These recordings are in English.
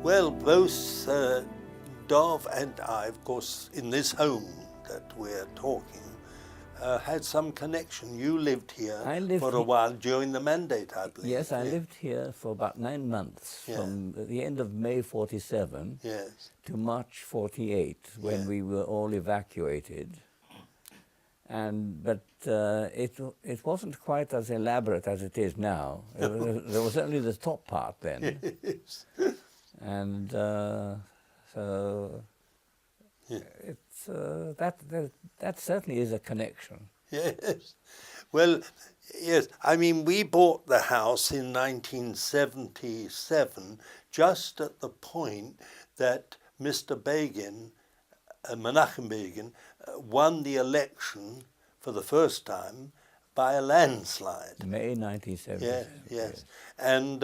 Well, both Dov and I, of course, in this home that we're talking, had some connection. You lived here for a while during the mandate, I believe. Yes, I lived here for about 9 months, from the end of May 47 to March 48, when we were all evacuated. But it wasn't quite as elaborate as it is now. There was only the top part then. Yes. And so it's, that certainly is a connection. Yes. Well, yes, I mean, we bought the house in 1977, just at the point that Mr. Begin, Menachem Begin, won the election for the first time by a landslide. May 1977. Yes. And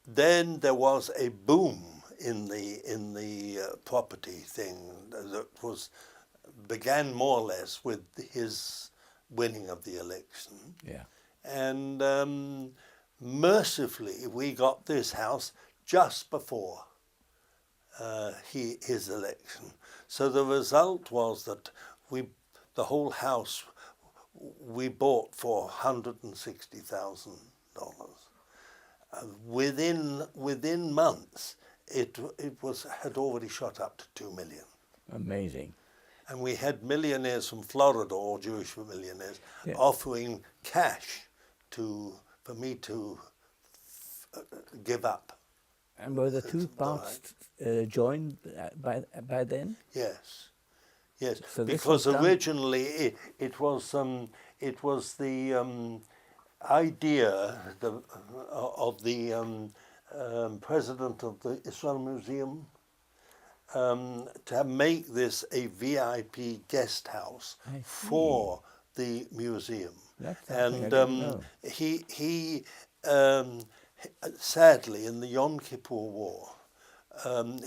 then there was a boom in the property thing that began more or less with his winning of the election. Yeah. And mercifully, we got this house just before his election. So the result was that the whole house we bought for $160,000. Within months, it had already shot up to 2 million. Amazing. And we had millionaires from Florida, all Jewish millionaires, offering cash for me to give up. And were the two parts joined by then? Yes, yes. So because originally it was the idea of the president of the Israel Museum to make this a VIP guest house for the museum. And he sadly, in the Yom Kippur War,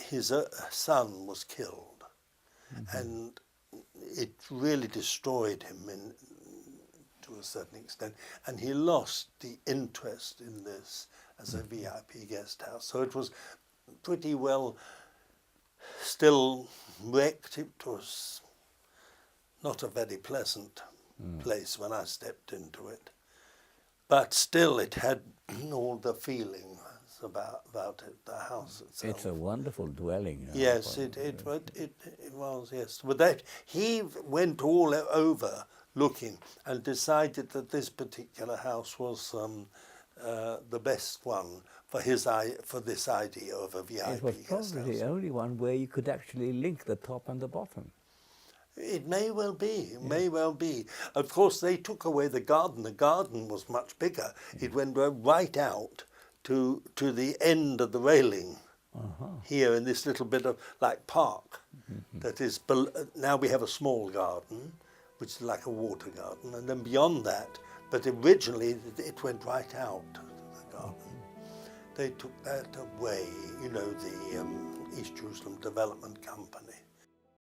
his son was killed, and it really destroyed him to a certain extent, and he lost the interest in this as a VIP guest house. So it was pretty well still wrecked. It was not a very pleasant place when I stepped into it. But still, it had all the feelings about it, the house itself. It's a wonderful dwelling. Yes, it was, yes. But that, he went all over looking and decided that this particular house was the best one for this idea of a VIP. It was probably the only one where you could actually link the top and the bottom. It may well be, it may well be. Of course, they took away the garden. The garden was much bigger. It went right out to the end of the railing here in this little bit of like park. That is, now we have a small garden, which is like a water garden, and then beyond that, but originally it went right out to the garden. They took that away, you know, the East Jerusalem Development Company.